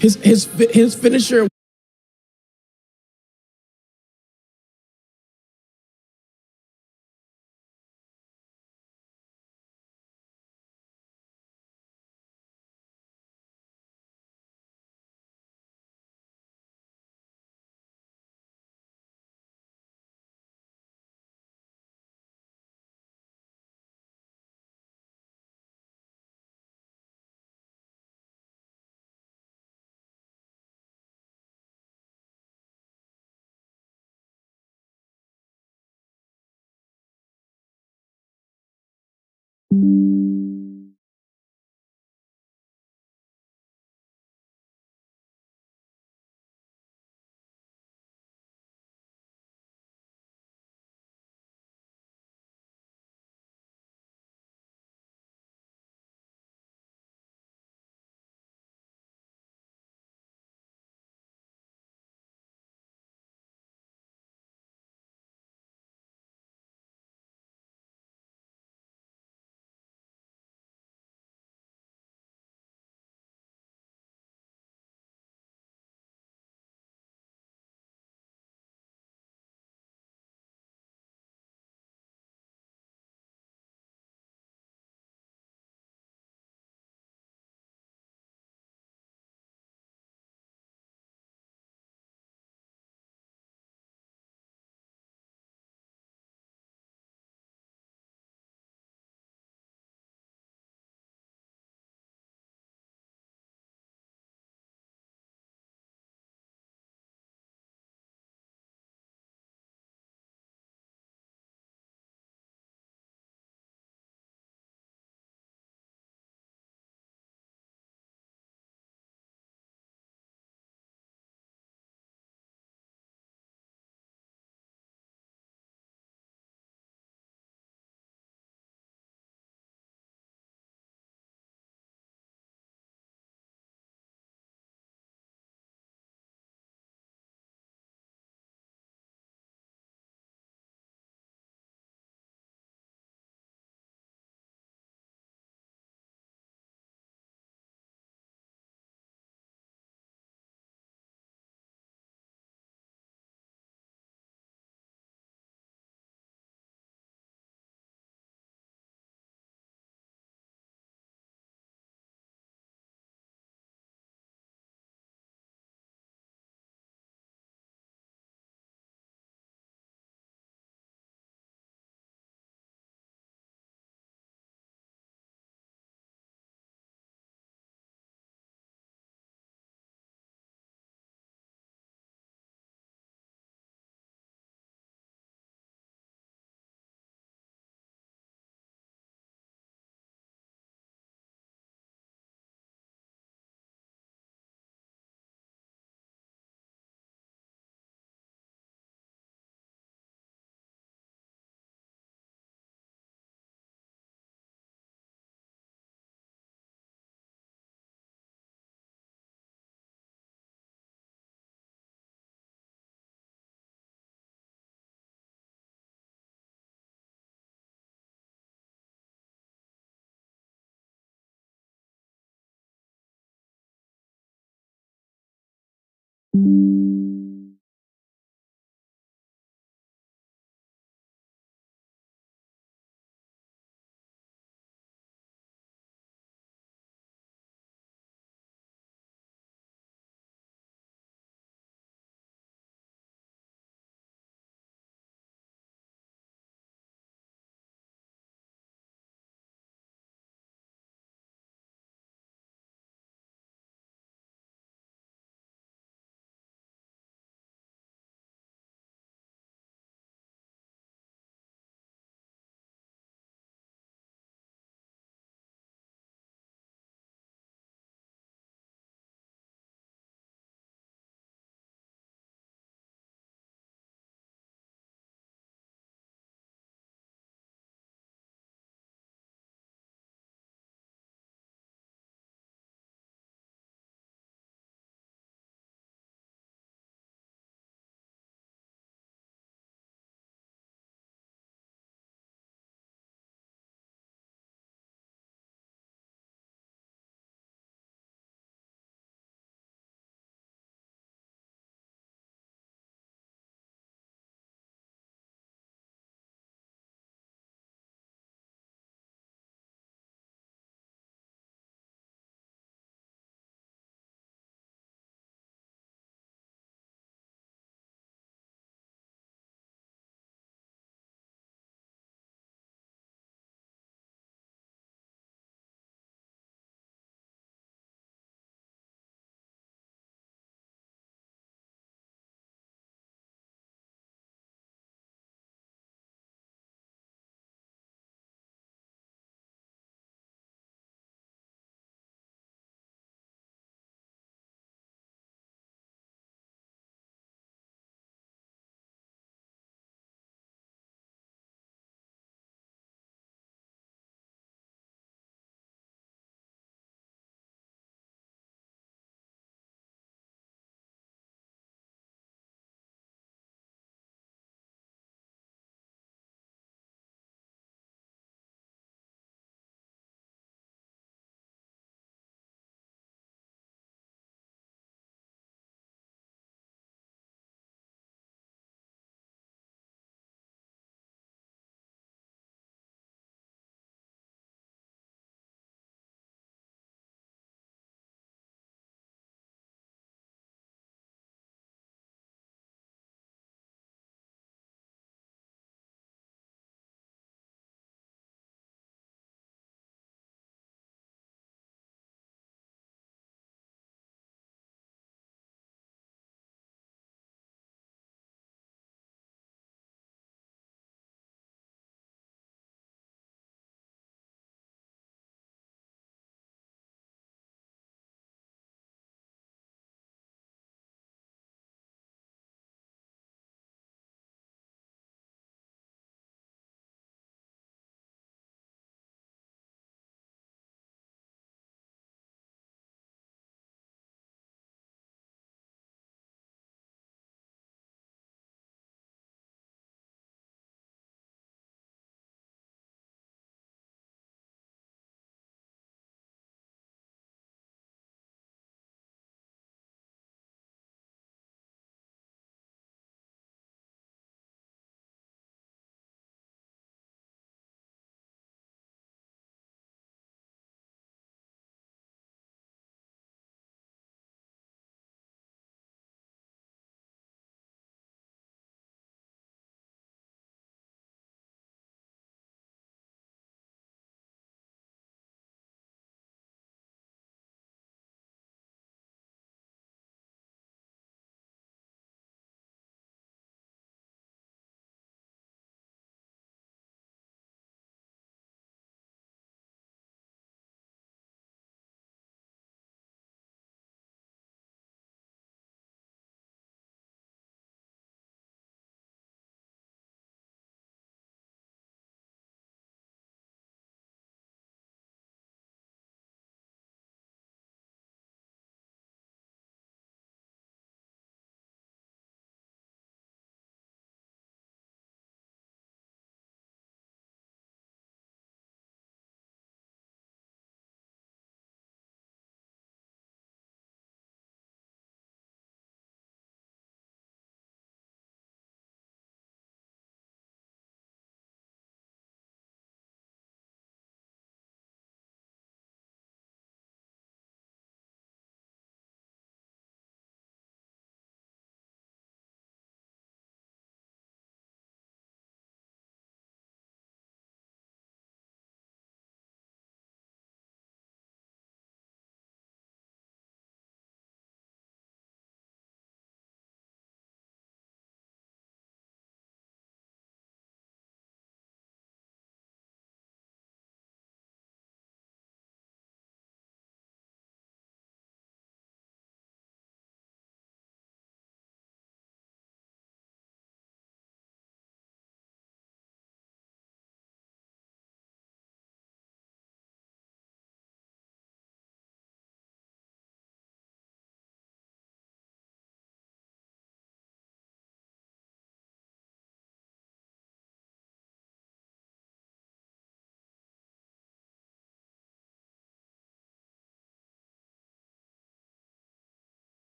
His finisher.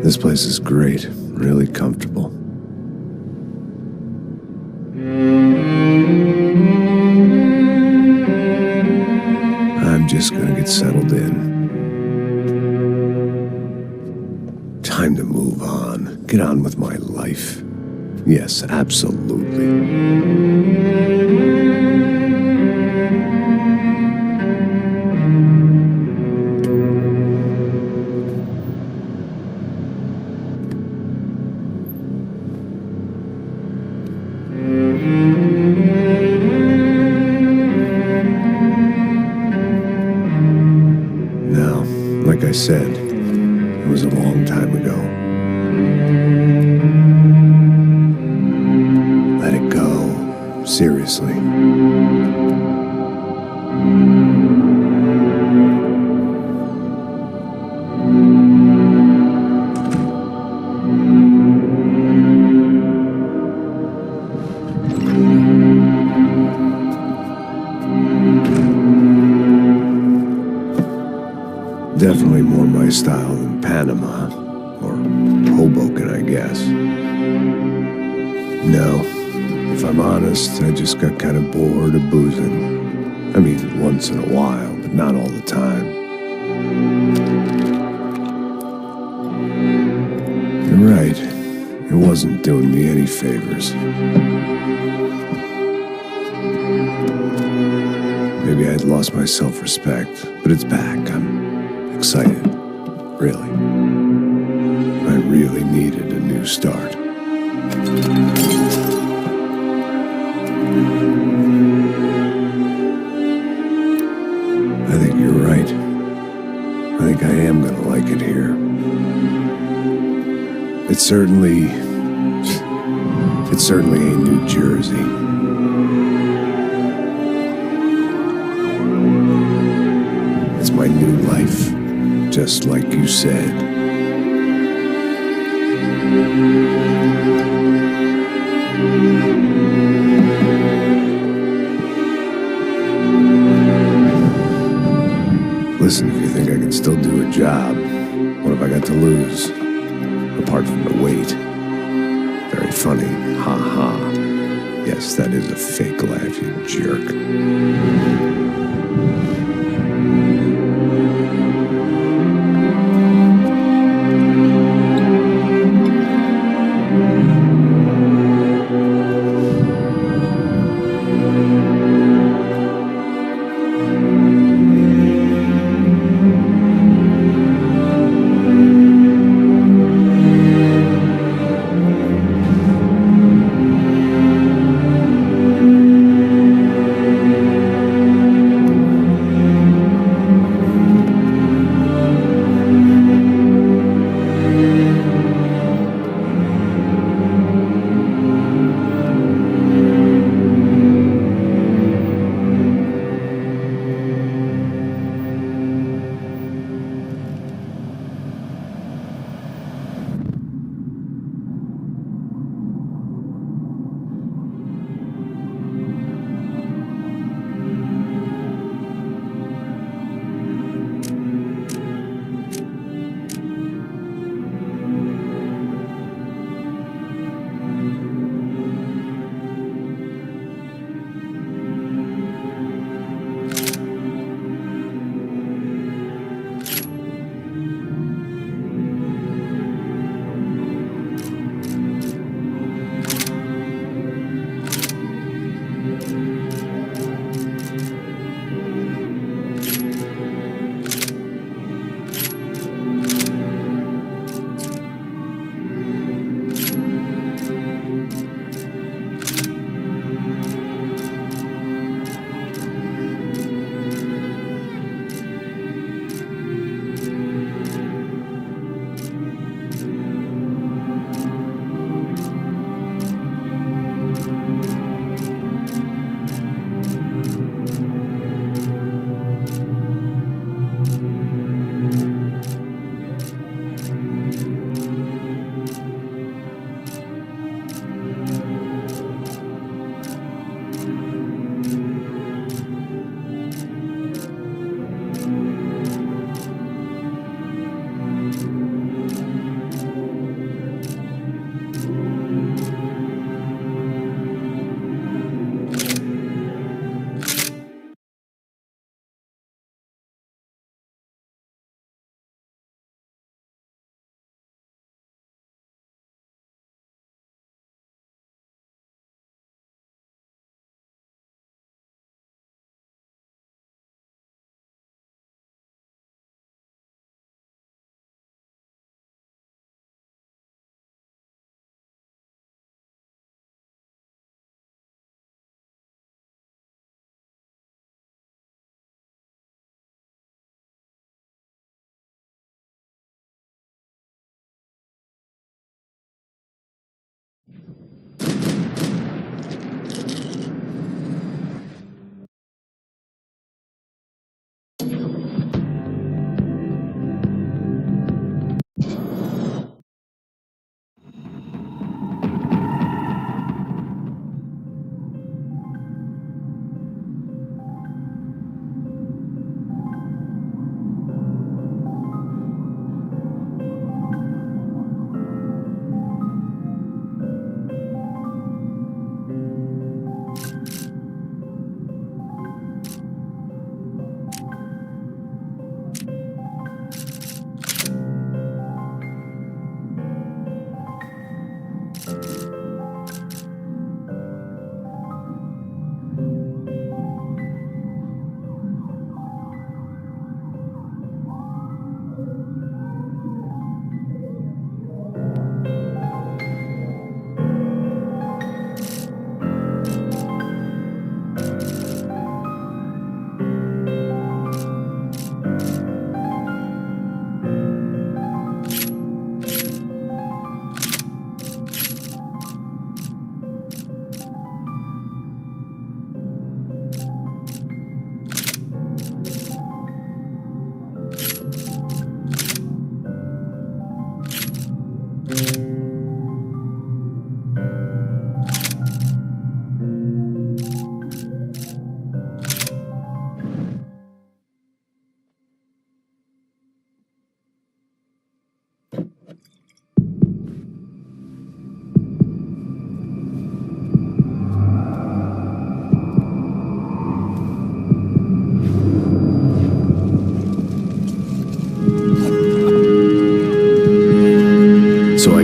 This place is great, really comfortable. I'm just gonna get settled in. Time to move on, get on with my life. Yes, absolutely. Now, like I said, it was a long time ago. Let it go. Seriously. Definitely more my style than Panama, or Hoboken, I guess. No, if I'm honest, I just got kind of bored of boozing. I mean, once in a while, but not all the time. You're right, it wasn't doing me any favors. Maybe I'd lost my self-respect, but it's back. I'm excited, really. I really needed a new start. I think you're right. I think I am gonna like it here. It's certainly ain't New Jersey. It's my new life. Just like you said. Listen, if you think I can still do a job, what have I got to lose? Apart from the weight. Very funny. Ha ha. Yes, that is a fake laugh, you jerk.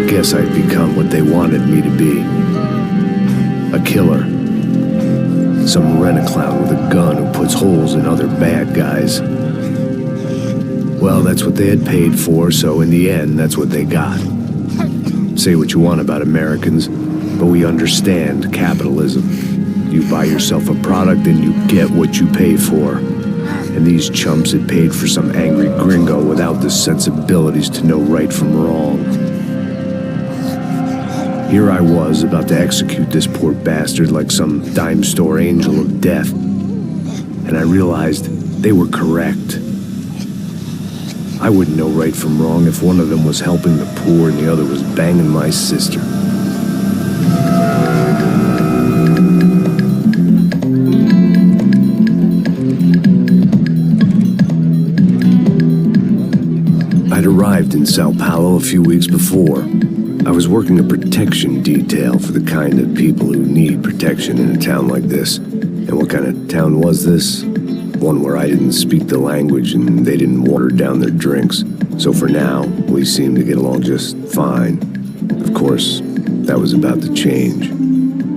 guess I'd become what they wanted me to be. A killer. Some rent-a-clown with a gun who puts holes in other bad guys. Well, that's what they had paid for, so in the end, that's what they got. Say what you want about Americans, but we understand capitalism. You buy yourself a product and you get what you pay for. And these chumps had paid for some angry gringo without the sensibilities to know right from wrong. Here I was, about to execute this poor bastard like some dime store angel of death. And I realized they were correct. I wouldn't know right from wrong if one of them was helping the poor and the other was banging my sister. I'd arrived in Sao Paulo a few weeks before. I was working a protection detail for the kind of people who need protection in a town like this. And what kind of town was this? One where I didn't speak the language and they didn't water down their drinks. So for now, we seemed to get along just fine. Of course, that was about to change.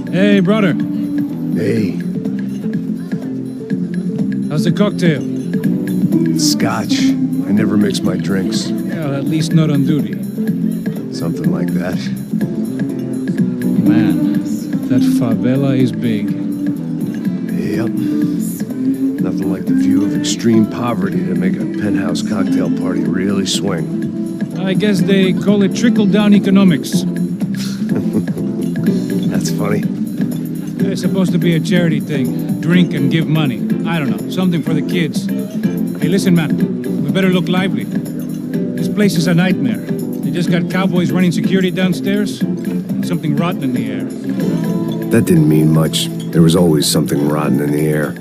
Hey, brother. Hey. How's the cocktail? Scotch. I never mix my drinks. Yeah, at least not on duty. Something like that. Man, that favela is big. Yep. Nothing like the view of extreme poverty to make a penthouse cocktail party really swing. I guess they call it trickle-down economics. That's funny. It's supposed to be a charity thing. Drink and give money. I don't know, something for the kids. Hey, listen, man. We better look lively. This place is a nightmare. They just got cowboys running security downstairs. And something rotten in the air. That didn't mean much. There was always something rotten in the air.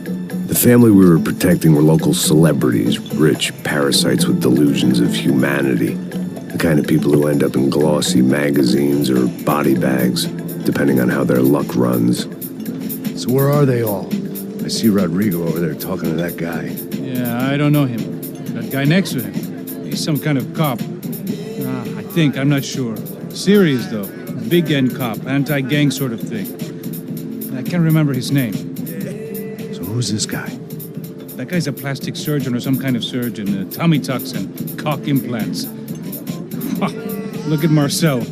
The family we were protecting were local celebrities, rich parasites with delusions of humanity. The kind of people who end up in glossy magazines or body bags, depending on how their luck runs. So where are they all? I see Rodrigo over there talking to that guy. Yeah, I don't know him. That guy next to him. He's some kind of cop. I think, I'm not sure. Serious, though. Big end cop, anti-gang sort of thing. I can't remember his name. So who's this guy? That guy's a plastic surgeon or some kind of surgeon. Tummy tucks and cock implants. Look at Marcel.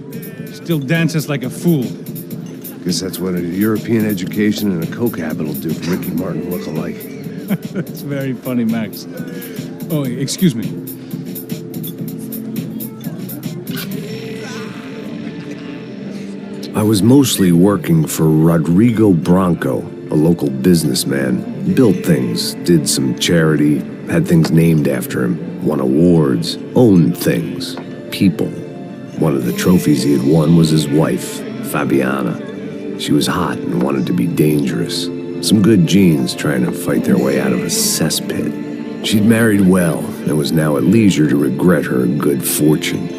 Still dances like a fool. Guess that's what a European education and a coke habit will do for Ricky Martin look-alike. That's very funny, Max. Oh, excuse me. I was mostly working for Rodrigo Branco, a local businessman. Built things, did some charity, had things named after him, won awards, owned things, people. One of the trophies he had won was his wife, Fabiana. She was hot and wanted to be dangerous. Some good genes trying to fight their way out of a cesspit. She'd married well and was now at leisure to regret her good fortune.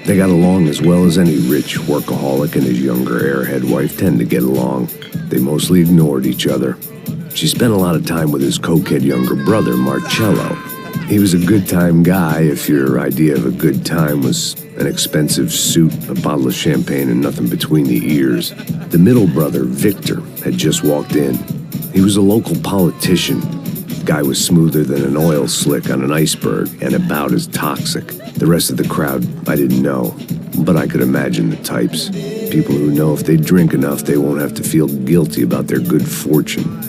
They got along as well as any rich workaholic and his younger airhead wife tend to get along. They mostly ignored each other. She spent a lot of time with his cokehead younger brother, Marcello. He was a good-time guy if your idea of a good time was an expensive suit, a bottle of champagne, and nothing between the ears. The middle brother, Victor, had just walked in. He was a local politician. Guy was smoother than an oil slick on an iceberg and about as toxic. The rest of the crowd, I didn't know, but I could imagine the types. People who know if they drink enough, they won't have to feel guilty about their good fortune.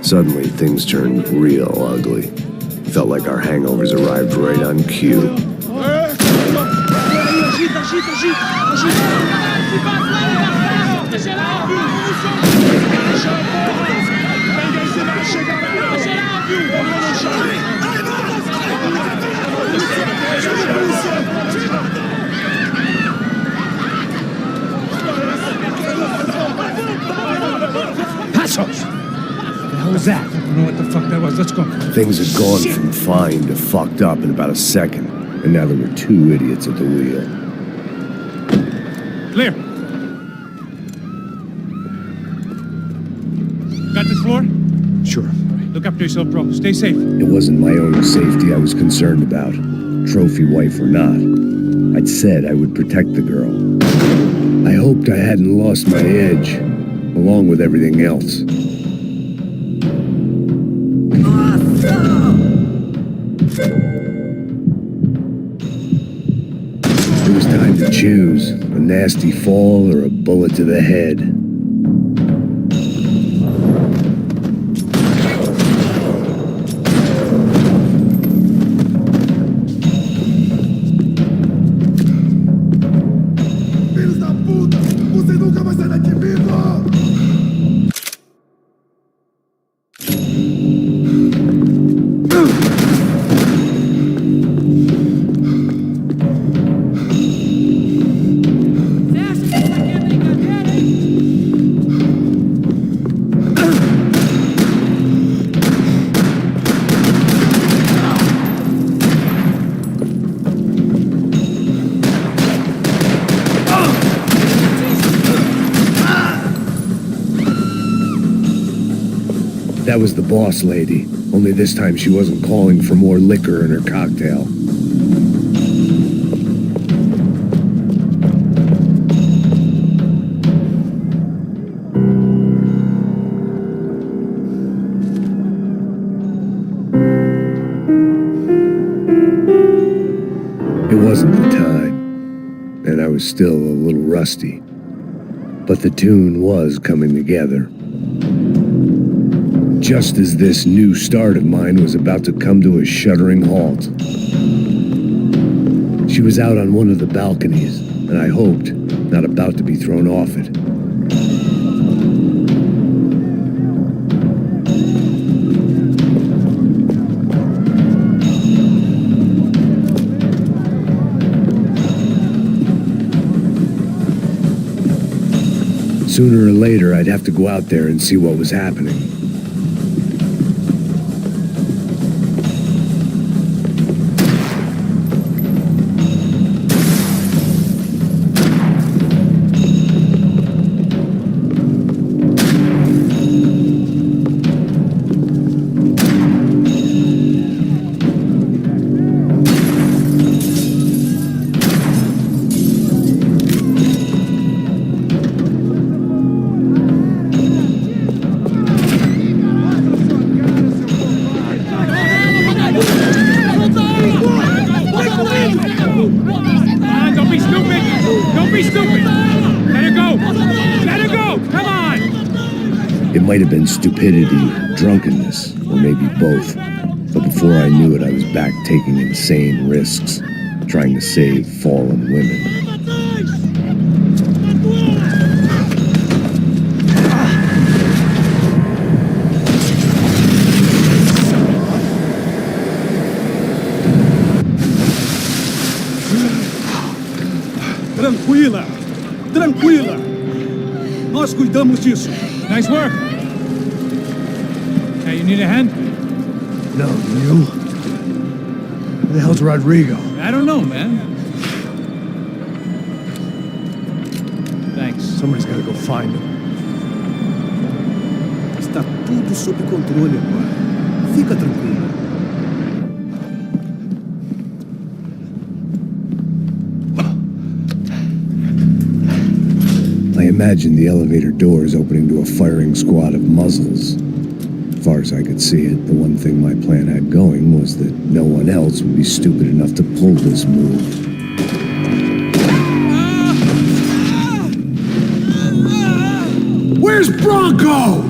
Suddenly, things turned real ugly. Felt like our hangovers arrived right on cue. Passos! What the hell was that? I don't know what the fuck that was. Let's go. Things had gone from fine to fucked up in about a second, and now there were two idiots at the wheel. Clear. Got this floor? Sure. Look after yourself, bro. Stay safe. It wasn't my own safety I was concerned about, trophy wife or not. I'd said I would protect the girl. I hoped I hadn't lost my edge, along with everything else. It was time to choose, a nasty fall or a bullet to the head. That was the boss lady, only this time she wasn't calling for more liquor in her cocktail. It wasn't the time, and I was still a little rusty, but the tune was coming together. Just as this new start of mine was about to come to a shuddering halt. She was out on one of the balconies, and I hoped not about to be thrown off it. Sooner or later, I'd have to go out there and see what was happening. It might have been stupidity, drunkenness, or maybe both. But before I knew it, I was back taking insane risks, trying to save fallen women. Tranquila! Tranquila! Nós cuidamos disso. Nice work. Hey, you need a hand? No, you? Who the hell's Rodrigo? I don't know, man. Thanks. Somebody's gotta go find him. Está tudo sob controle agora. Fica tranquilo. I imagined the elevator doors opening to a firing squad of muzzles. As far as I could see it, the one thing my plan had going was that no one else would be stupid enough to pull this move. Where's Bronco?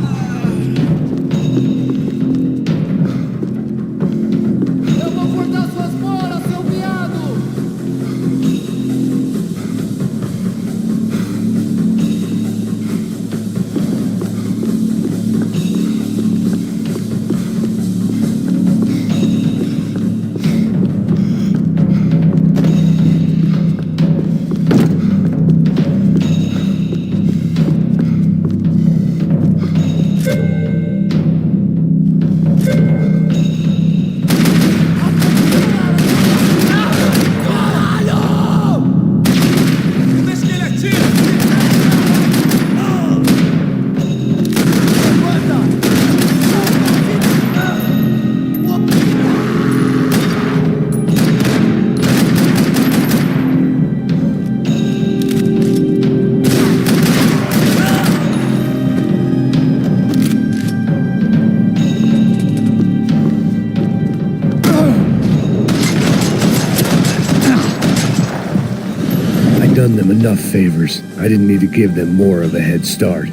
done them enough favors. I didn't need to give them more of a head start.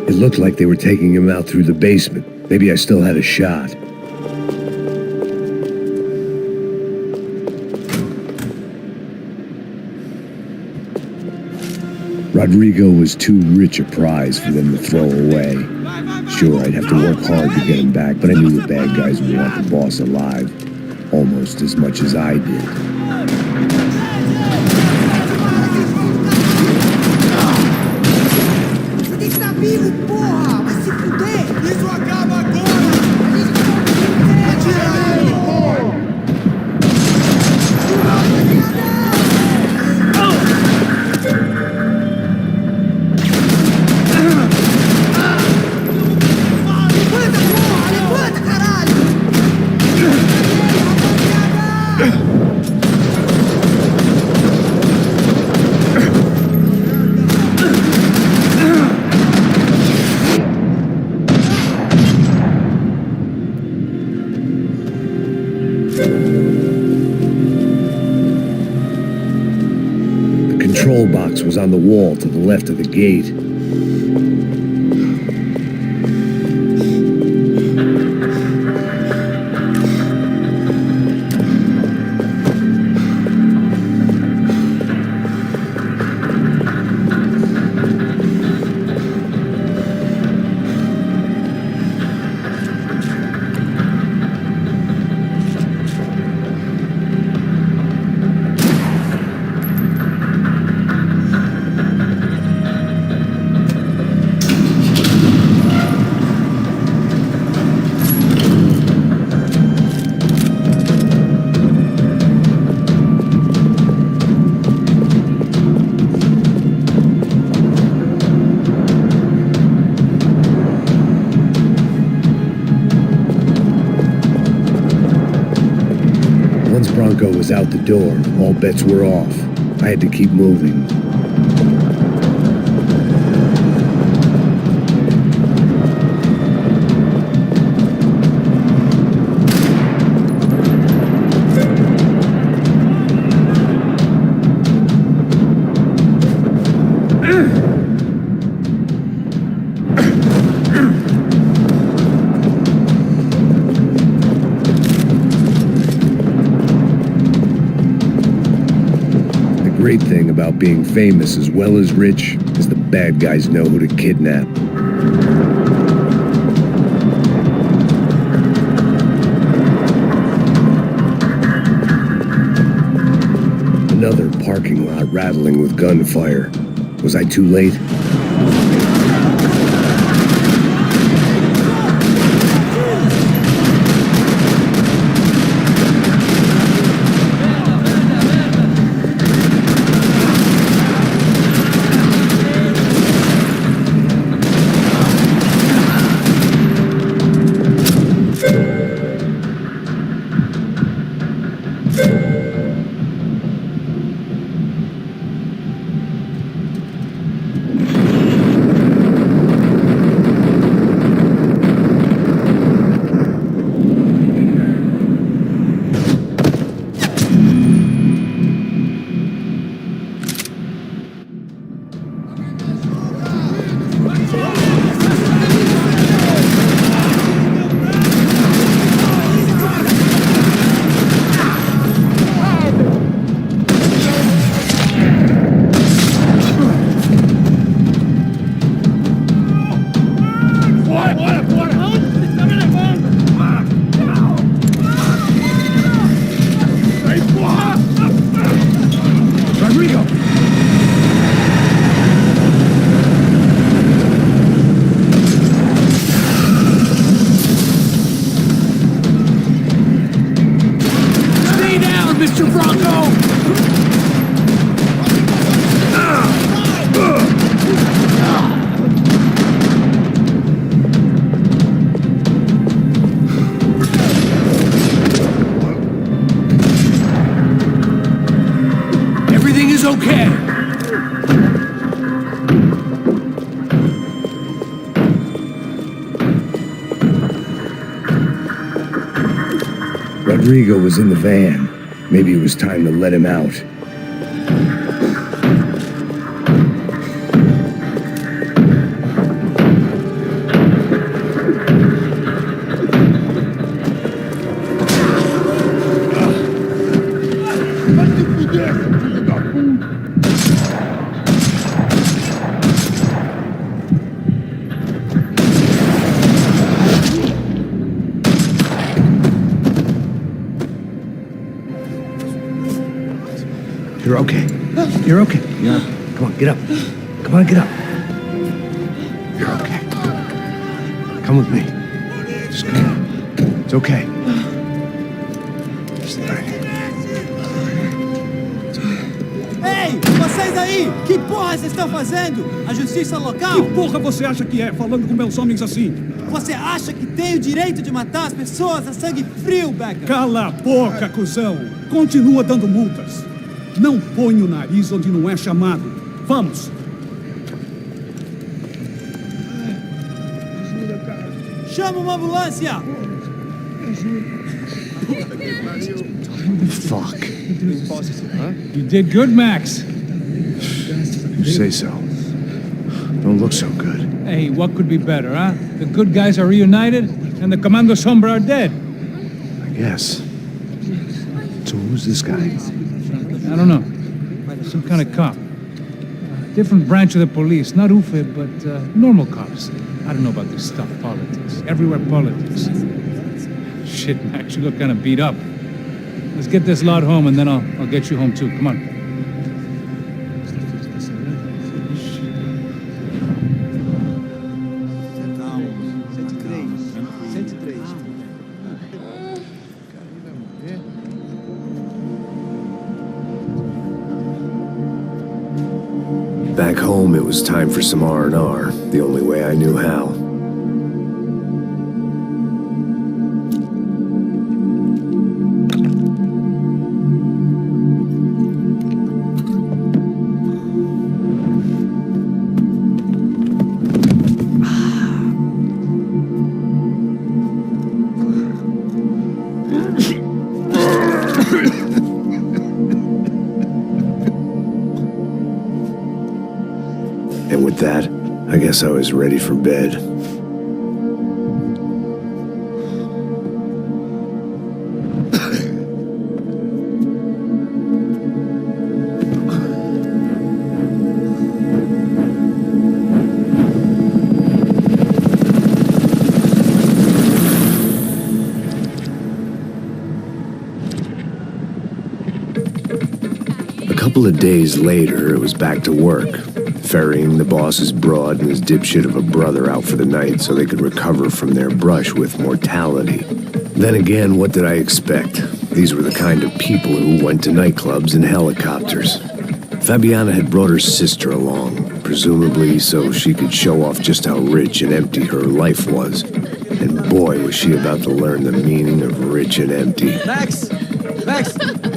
It looked like they were taking him out through the basement. Maybe I still had a shot. Rodrigo was too rich a prize for them to throw away. Sure, I'd have to work hard to get him back, but I knew the bad guys would want the boss alive almost as much as I did. Vivo, porra! Vai se fuder! Isso acaba agora! A gente vai atirar ele! Levanta, porra! Levanta, caralho! The control box was on the wall to the left of the gate. Once Bronco was out the door, all bets were off. I had to keep moving. The great thing about being famous as well as rich is the bad guys know who to kidnap. Another parking lot rattling with gunfire. Was I too late? Rodrigo was in the van. Maybe it was time to let him out. You're okay. You're okay. Yeah. Come on, get up. Come on, get up. You're okay. Come with me. Just come. It's okay. Just right here. Ei, vocês aí! Que porra vocês estão fazendo? A justiça local? Que porra você acha que é, falando com meus homens assim? Você acha que tem o direito de matar as pessoas a sangue frio, Becker? Cala a boca, cuzão! Continua dando multas. Não põe o nariz onde não é chamado. Vamos! Chama uma ambulância! Fuck. You did good, Max. You say so. Don't look so good. Hey, what could be better, huh? The good guys are reunited, and the Commando Sombra are dead. I guess. So who's this guy? I don't know. Some kind of cop. Different branch of the police. Not UFE, but normal cops. I don't know about this stuff. Politics. Everywhere politics. Shit, Max, you look kind of beat up. Let's get this lot home, and then I'll get you home, too. Come on. Back home, it was time for some R&R, the only way I knew how. And with that, I guess I was ready for bed. A couple of days later, it was back to work. Ferrying the boss's broad and his dipshit of a brother out for the night so they could recover from their brush with mortality. Then again, what did I expect? These were the kind of people who went to nightclubs in helicopters. Fabiana had brought her sister along, presumably so she could show off just how rich and empty her life was. And boy, was she about to learn the meaning of rich and empty. Max! Max!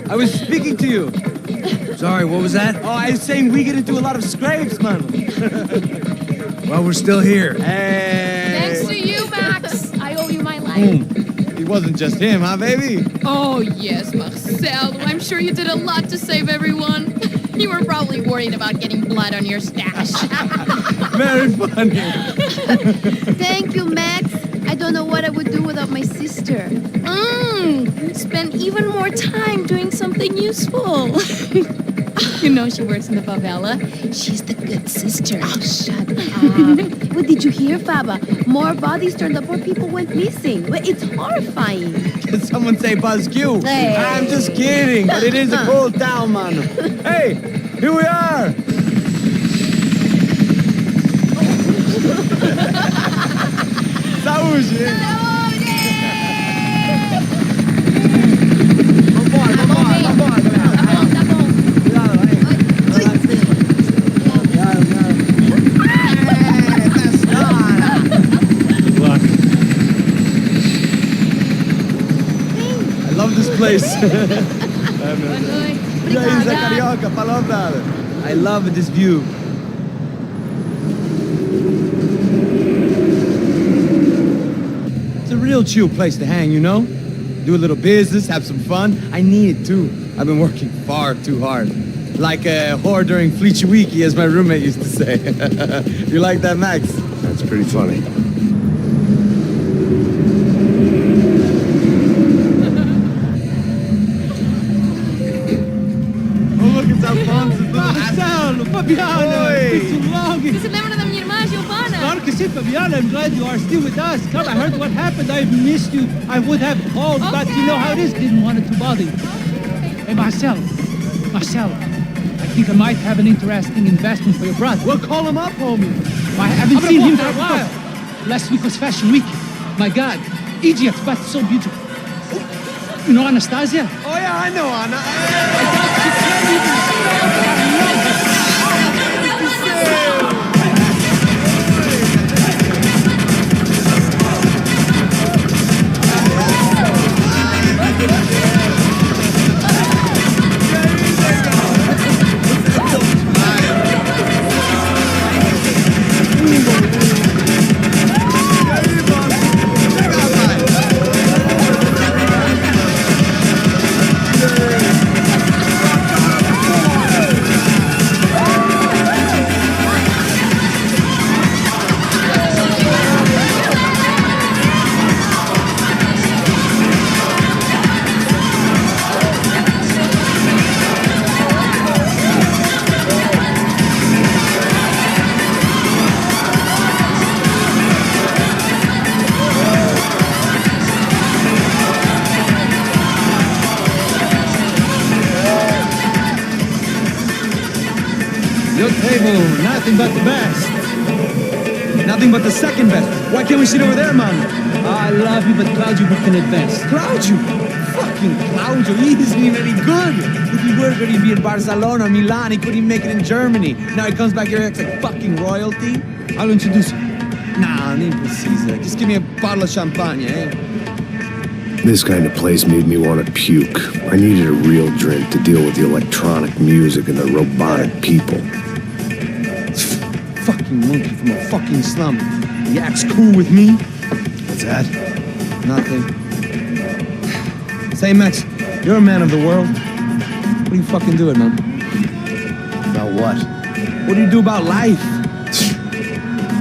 I was speaking to you. Sorry, what was that? Oh, I was saying we get into a lot of scrapes, man. Well, we're still here. Hey! Thanks to you, Max. I owe you my life. It wasn't just him, huh, baby? Oh, yes, Marcel. I'm sure you did a lot to save everyone. You were probably worried about getting blood on your stash. Very funny. Thank you, Max. I don't know what I would do without my sister. Spend even more time doing something useful. You know she works in the favela. She's the good sister. Oh, shut up. What did you hear, Faba? More bodies turned up where people went missing. Well, it's horrifying. Did someone say Buzz Q? Hey. I'm just kidding, but it is a cool town, man. Hey, here we are. Saúde! Place. E aí, Zé Carioca, falou, brother. I love this view. It's a real chill place to hang, you know? Do a little business, have some fun. I need it too. I've been working far too hard. Like a whore during Fleechy Weeky, as my roommate used to say. You like that, Max? That's pretty funny. Oh, look, it's Alfonso. Marcelo, Fabiana, it's been too long. Você se lembra da minha irmã, Giovanna? Claro que sim, Fabiana. I'm glad you are still with us. Come, I heard what happened. I've missed you. I would have called, but you know how it is. Didn't want it to bother you. Hey, Marcelo, I think I might have an interesting investment for your brother. Well, call him up, homie. I haven't seen him for a while. Last week was Fashion Week. My God, Egypt, but so beautiful. You know Anastasia? Oh, yeah, I know, Anna. Your table, nothing but the best. Nothing but the second best. Why can't we sit over there, man? I love you, but Claudio booked in advance. Claudio? Fucking Claudio, he isn't even any good. If he were going to be in Barcelona, Milan, he couldn't make it in Germany. Now he comes back here and acts like fucking royalty. I'll introduce you. Nah, nem precisa. Just give me a bottle of champagne, eh? This kind of place made me want to puke. I needed a real drink to deal with the electronic music and the robotic people. Fucking monkey from a fucking slum. He acts cool with me. What's that? Nothing. Say, Max, you're a man of the world. What are you fucking doing, man? About what? What do you do about life?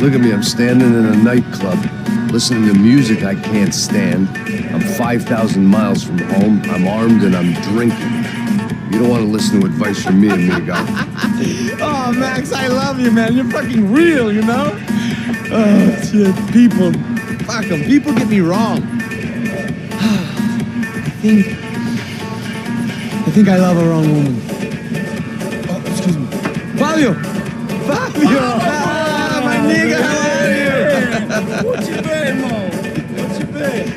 Look at me, I'm standing in a nightclub, listening to music I can't stand. I'm 5,000 miles from home, I'm armed, and I'm drinking. You don't want to listen to advice from me, amigo. Oh, Max, I love you, man. You're fucking real, you know? Oh, shit. People. Fuck them. People get me wrong. I think I love a wrong woman. Oh, excuse me. Fabio! Fabio! Ah, my nigga, how are you? What you been, Mo? What you been?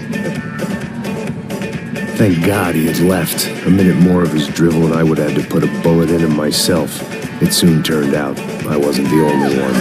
Thank God he had left. A minute more of his drivel and I would have had to put a bullet in him myself. It soon turned out I wasn't the only one.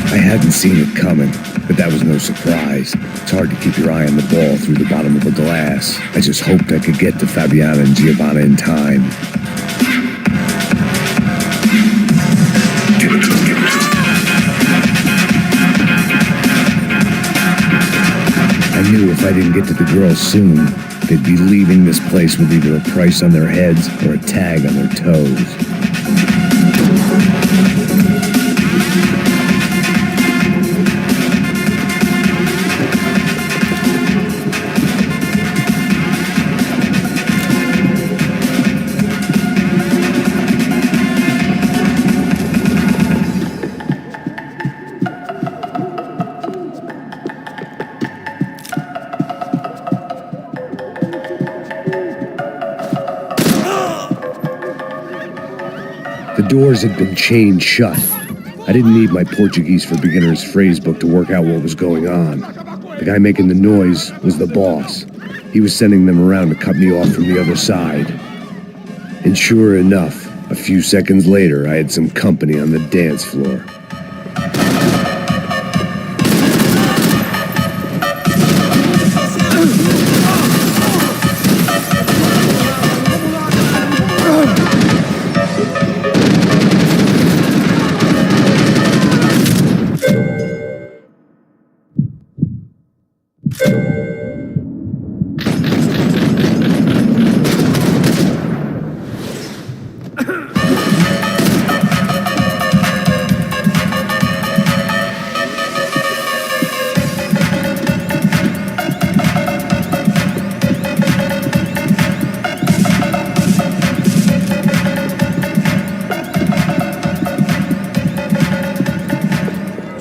I hadn't seen it coming, but that was no surprise. It's hard to keep your eye on the ball through the bottom of a glass. I just hoped I could get to Fabiana and Giovanna in time. I knew if I didn't get to the girls soon, they'd be leaving this place with either a price on their heads or a tag on their toes. The doors had been chained shut. I didn't need my Portuguese for Beginners phrase book to work out what was going on. The guy making the noise was the boss. He was sending them around to cut me off from the other side. And sure enough, a few seconds later, I had some company on the dance floor.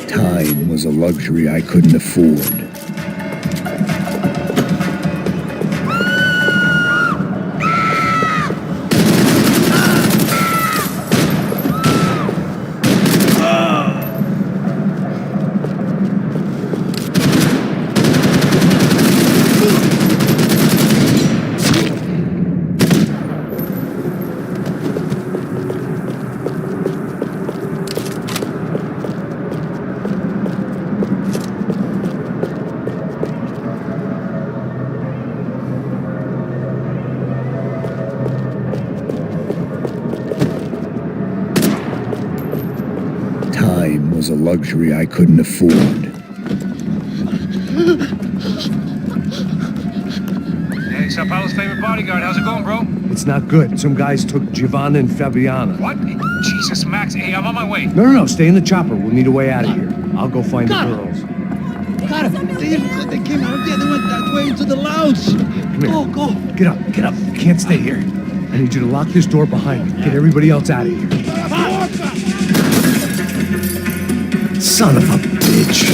Time was a luxury I couldn't afford. Time was a luxury I couldn't afford. Hey, Sao Paulo's favorite bodyguard. How's it going, bro? It's not good. Some guys took Giovanna and Fabiana. What? Jesus, Max. Hey, I'm on my way. No, stay in the chopper. We'll need a way out of here. I'll go find the girls. Got him. They came out of there. They went that way into the lounge. Come here. Go. Get up. You can't stay here. I need you to lock this door behind me. Get everybody else out of here. Son of a bitch.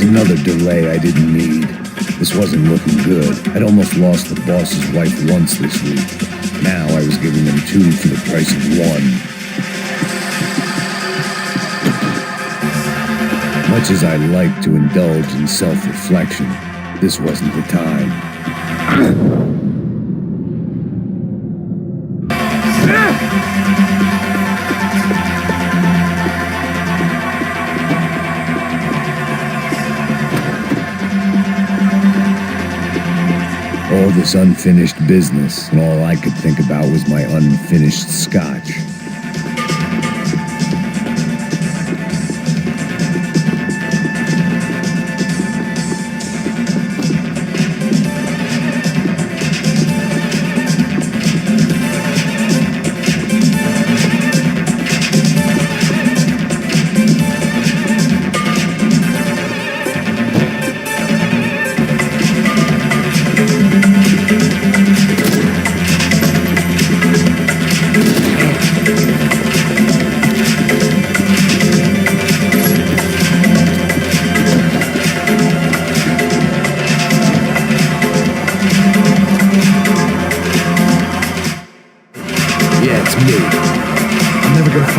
Another delay I didn't need. This wasn't looking good. I'd almost lost the boss's wife once this week. Now I was giving them two for the price of one. Much as I like to indulge in self-reflection, this wasn't the time. All this unfinished business, and all I could think about was my unfinished scotch.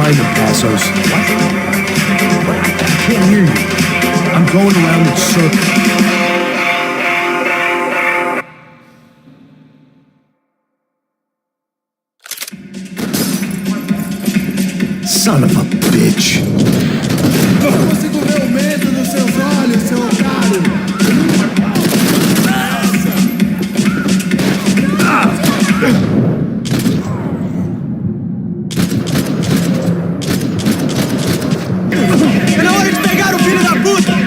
find the Passos. What? I can't hear you. I'm going around in circles. Son of a bitch. Eu consigo ver o medo nos seus olhos, seu otário. É na hora de pegar o filho da puta!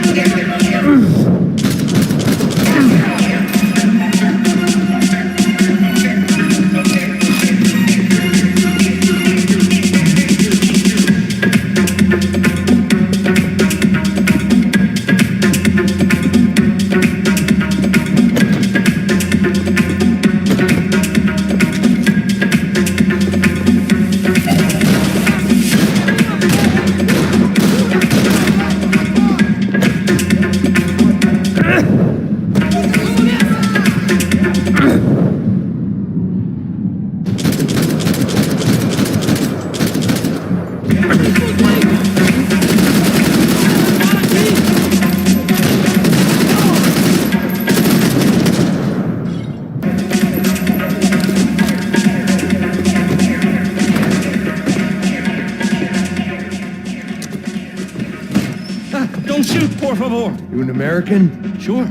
Don't shoot, por favor. You an American? Sure.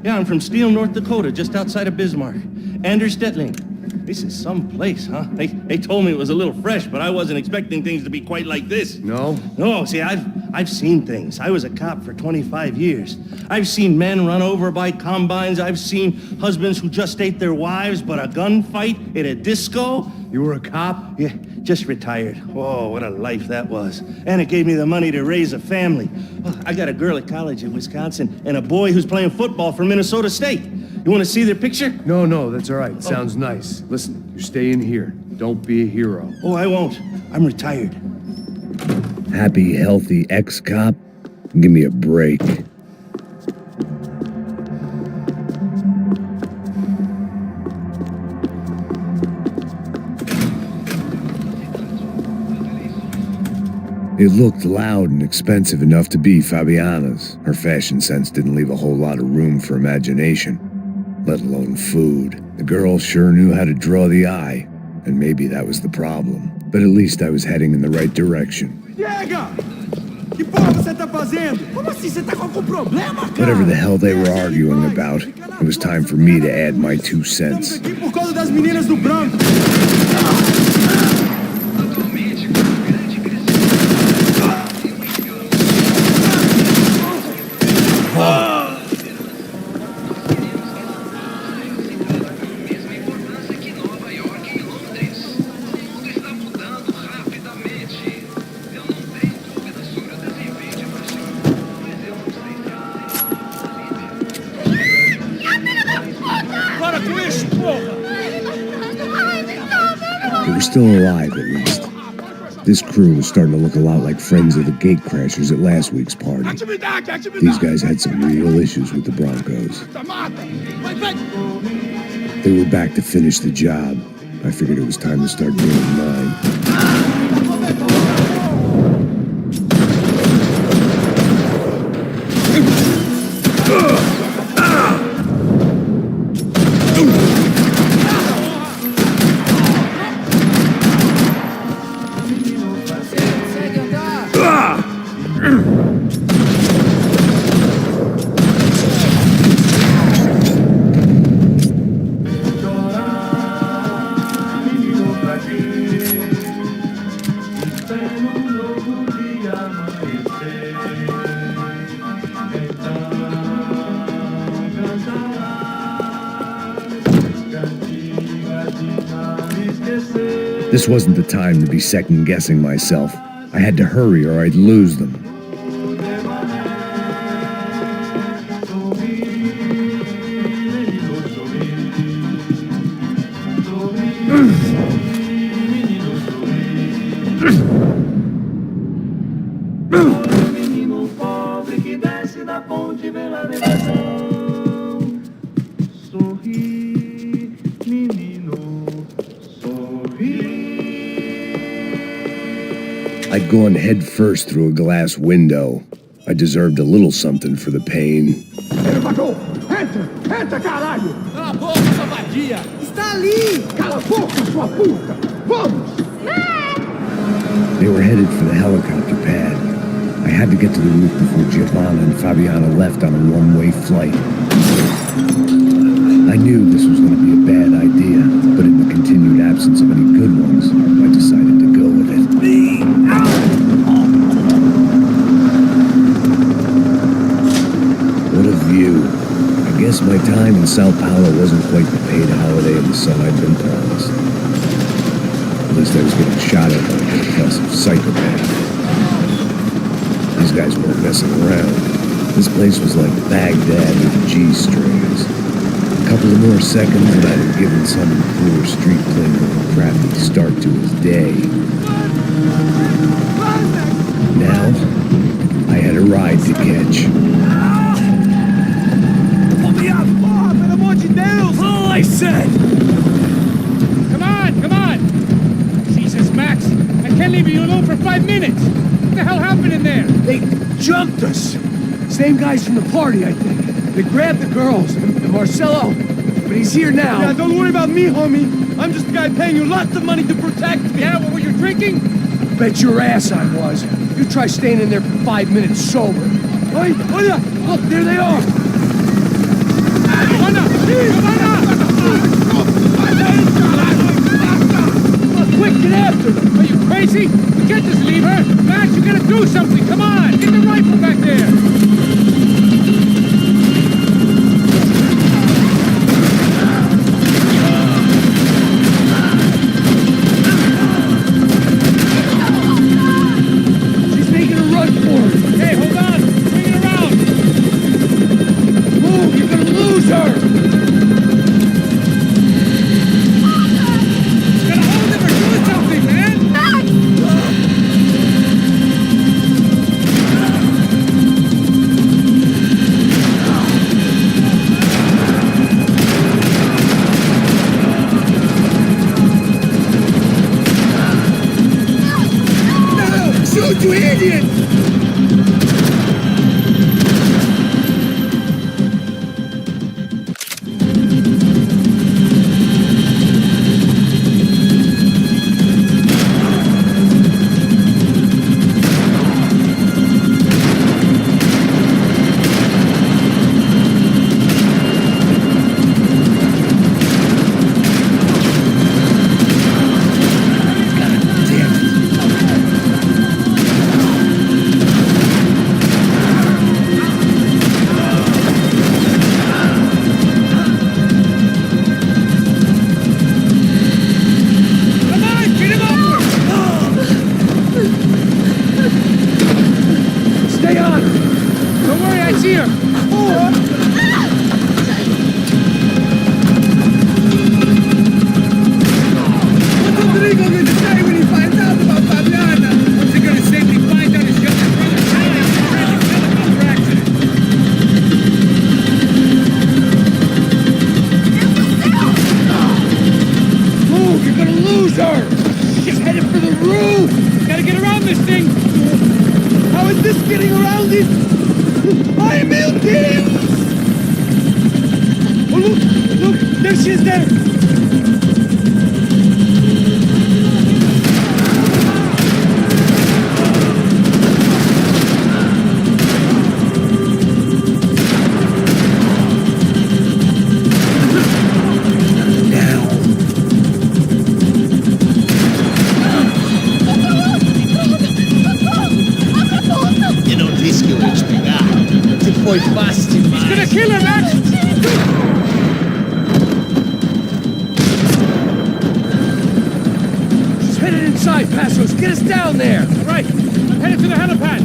Yeah, I'm from Steele, North Dakota, just outside of Bismarck. Anders Stetling. This is some place, huh? They told me it was a little fresh, but I wasn't expecting things to be quite like this. No? No, see, I've seen things. I was a cop for 25 years. I've seen men run over by combines. I've seen husbands who just ate their wives, but a gunfight at a disco. You were a cop? Yeah, just retired. Oh, what a life that was. And it gave me the money to raise a family. Oh, I got a girl at college in Wisconsin and a boy who's playing football for Minnesota State. You want to see their picture? No, that's all right. Sounds nice. Listen, you stay in here. Don't be a hero. Oh, I won't. I'm retired. Happy, healthy ex-cop? Give me a break. It looked loud and expensive enough to be Fabiana's. Her fashion sense didn't leave a whole lot of room for imagination, let alone food. The girl sure knew how to draw the eye, and maybe that was the problem. But at least I was heading in the right direction. Chega! Que porra você tá fazendo? Como assim? Você tá com algum problema, cara? Whatever the hell they were arguing about, it was time for me to add my 2 cents. Estamos aqui por causa das meninas do branco. They were still alive, at least. This crew was starting to look a lot like friends of the gatecrashers at last week's party. These guys had some real issues with the Broncos. They were back to finish the job. I figured it was time to start doing mine. This wasn't the time to be second-guessing myself. I had to hurry or I'd lose them. have gone headfirst through a glass window. I deserved a little something for the pain. Ele matou! Entra! Entra, caralho! Cala a boca, sua vadia! Está ali! Cala a boca, sua puta! Vamos! They were headed for the helicopter pad. I had to get to the roof before Giovanna and Fabiana left on a one-way flight. I knew this was going to be a bad idea, but in the continued absence of any good ones, I decided to go with it. What a view. I guess my time in Sao Paulo wasn't quite the paid holiday in the sun I'd been promised. At least I was getting shot at by a compulsive psychopath. These guys weren't messing around. This place was like Baghdad with G-strings. A couple of more seconds and I'd have given some poor street cleaner a crappy start to his day. Now, I had a ride to catch. All I said! Come on! Jesus, Max! I can't leave you alone for 5 minutes! What the hell happened in there? They jumped us. Same guys from the party, I think. They grabbed the girls and Marcelo, but he's here now. Yeah, don't worry about me, homie. I'm just a guy paying you lots of money to protect me. Yeah, what were you drinking? Bet your ass I was. You try staying in there for 5 minutes sober. Hey, look, there they are. Quick, get after them! Are you crazy? We can't just leave her! Max, you gotta do something! Come on! Get the rifle back there! She's making a run for it. Hey, hold on! Bring it around! Move, you're gonna lose her. Gotta hold him or do something, man! Shoot, you idiot! Stay on her. Don't worry, I see her! What's Rodrigo going to say when he finds out about Fabiana? What's he gonna say when he finds out his younger brother died in a tragic helicopter accident? Move, you're gonna lose her. She's headed for the roof. Gotta get around this thing! How is this getting around it? I am melting! Oh, look! There she is there! E non rischio di spiegare. Ti puoi basti He's gonna kill her, Max! She's headed inside, Passos. Get us down there. All right, I'm headed to the helipad.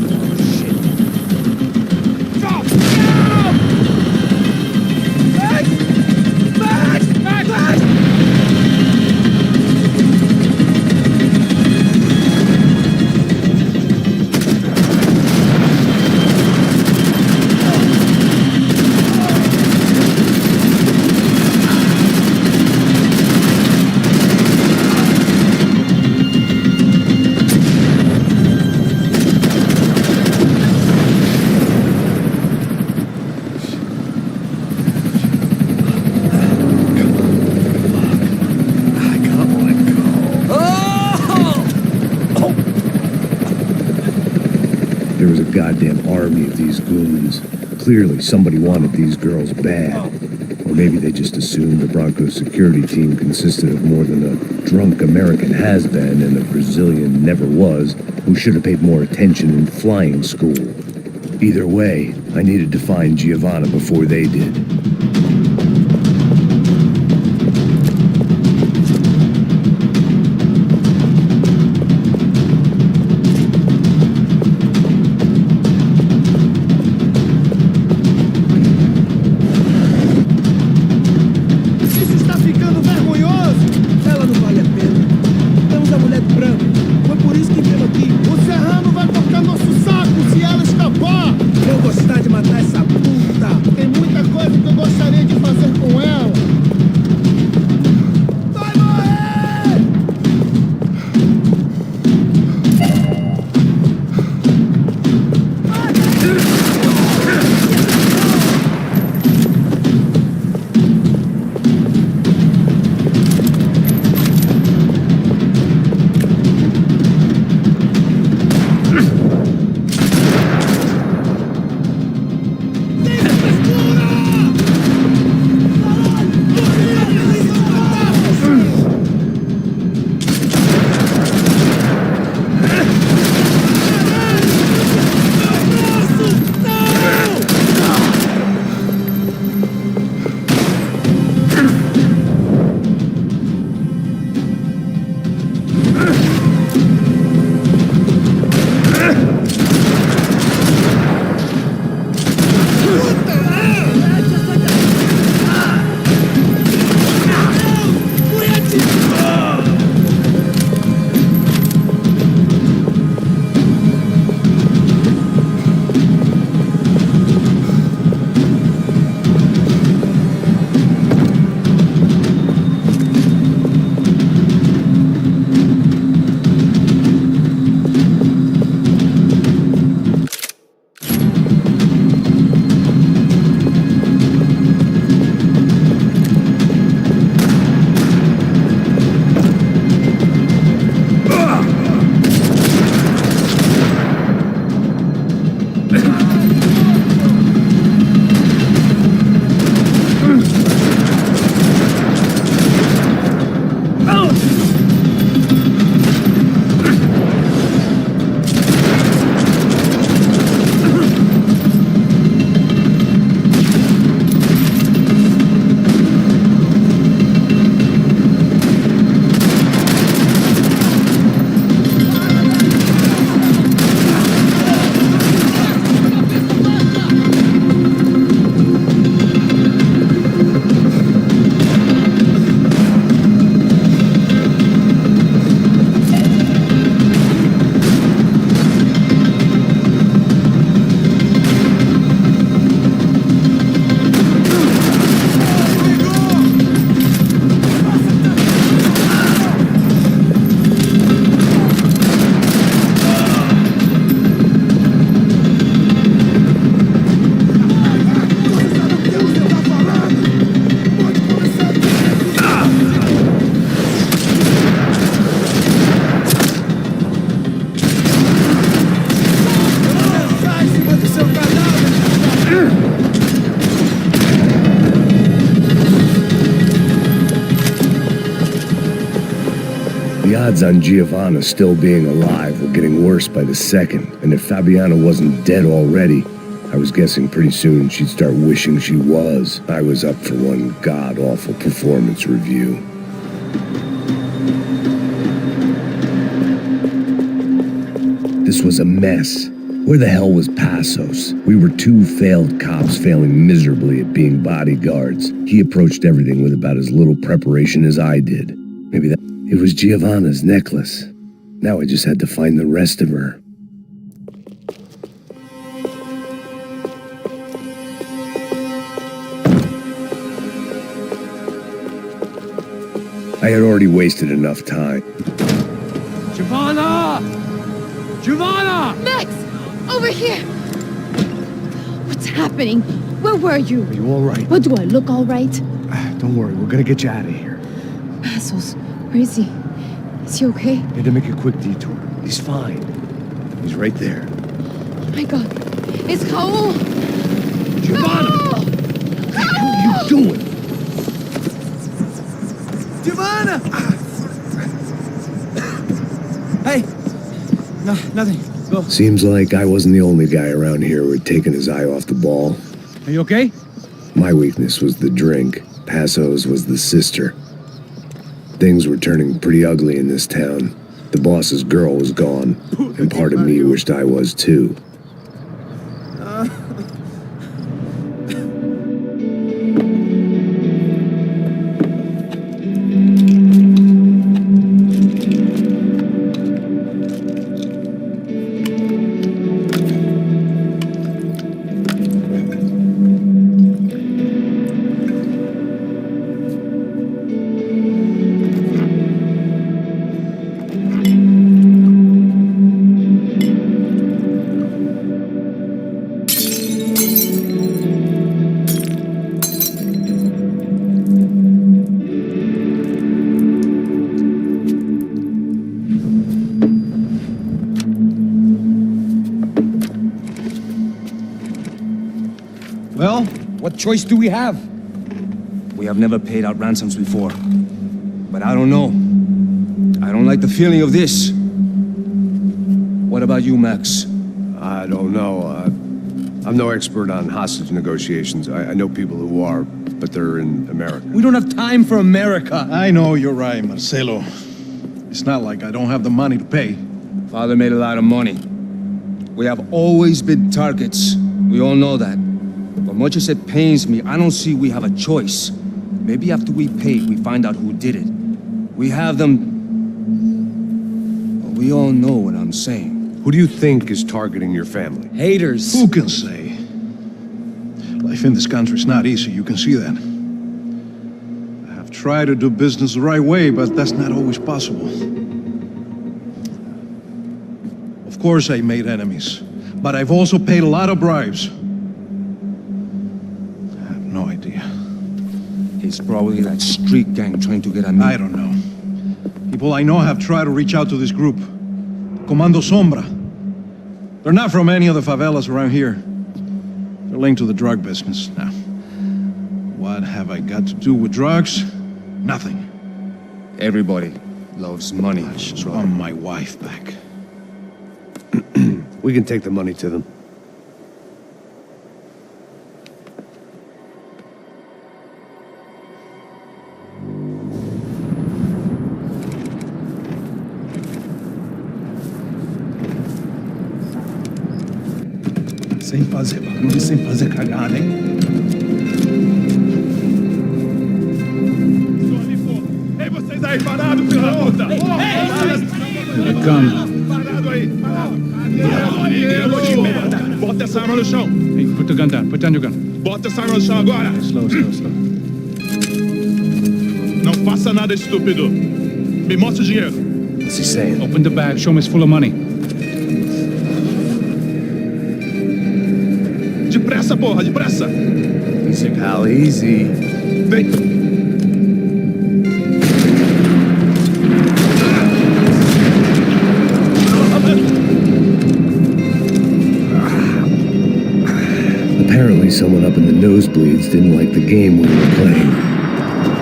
goddamn army of these goons. Clearly, somebody wanted these girls bad. Or maybe they just assumed the Broncos security team consisted of more than a drunk American has-been and a Brazilian never-was who should have paid more attention in flying school. Either way, I needed to find Giovanna before they did. Isso está ficando vergonhoso! Ela não vale a pena. Temos a mulher de branco. Foi por isso que veio aqui. O Serrano vai cortar nosso saco se ela escapar! Vou gostar de matar essa puta! Tem muita coisa que eu gostaria de fazer com ela! Vai morrer! The odds on Giovanna still being alive were getting worse by the second, and if Fabiana wasn't dead already, I was guessing pretty soon she'd start wishing she was. I was up for one god-awful performance review. This was a mess. Where the hell was Passos? We were two failed cops failing miserably at being bodyguards. He approached everything with about as little preparation as I did. Maybe that... It was Giovanna's necklace. Now I just had to find the rest of her. I had already wasted enough time. Giovanna! Giovanna! Max! Over here! What's happening? Where were you? Are you all right? What, do I look all right? Don't worry, we're gonna get you out of here. Passos, where is he? Is he okay? Need to make a quick detour. He's fine. He's right there. Oh my God. It's Raul. Giovanna! What are you doing? Giovanna! Hey! No, nothing. Go. Seems like I wasn't the only guy around here who had taken his eye off the ball. Are you okay? My weakness was the drink. Passo's was the sister. Things were turning pretty ugly in this town. The boss's girl was gone, and part of me wished I was too. Well, what choice do we have? We have never paid out ransoms before. But I don't know. I don't like the feeling of this. What about you, Max? I don't know. I'm no expert on hostage negotiations. I know people who are, but they're in America. We don't have time for America. I know you're right, Marcelo. It's not like I don't have the money to pay. Father made a lot of money. We have always been targets. We all know that. But much as it pains me, I don't see we have a choice. Maybe after we pay, we find out who did it. We have them... Well, we all know what I'm saying. Who do you think is targeting your family? Haters. Who can say? Life in this country is not easy, you can see that. I have tried to do business the right way, but that's not always possible. Of course I made enemies, but I've also paid a lot of bribes. I have no idea. It's probably that street gang trying to get at me. I don't know. People I know have tried to reach out to this group. Comando Sombra. They're not from any of the favelas around here. They're linked to the drug business. Now, what have I got to do with drugs? Nothing. Everybody loves money. I just want my wife back. We can take the money to them. Sem fazer barulho, sem fazer cagada, hein? Ei, vocês aí parados, filho da puta! Here they come. Parado aí, parado! Bota essa arma no chão! Hey, put the gun down. Put down your gun. Bota essa arma no chão agora! Slow, slow, slow. Não faça nada, estúpido! Me mostra o dinheiro! What's he saying? Open the bag. Show me it's full of money. Depressa, porra, depressa! Easy, pal, easy. Vem! Apparently someone up in the nosebleeds didn't like the game we were playing.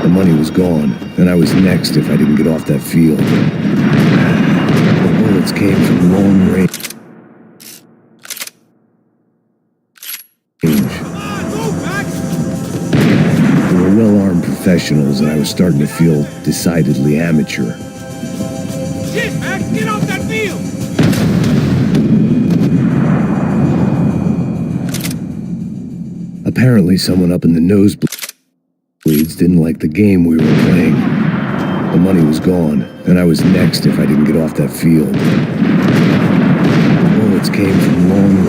The money was gone, and I was next if I didn't get off that field. The bullets came from long range. They were well-armed professionals, and I was starting to feel decidedly amateur. Shit, Max, get off that field! Apparently someone up in the nosebleeds didn't like the game we were playing. The money was gone, and I was next if I didn't get off that field. The bullets came from long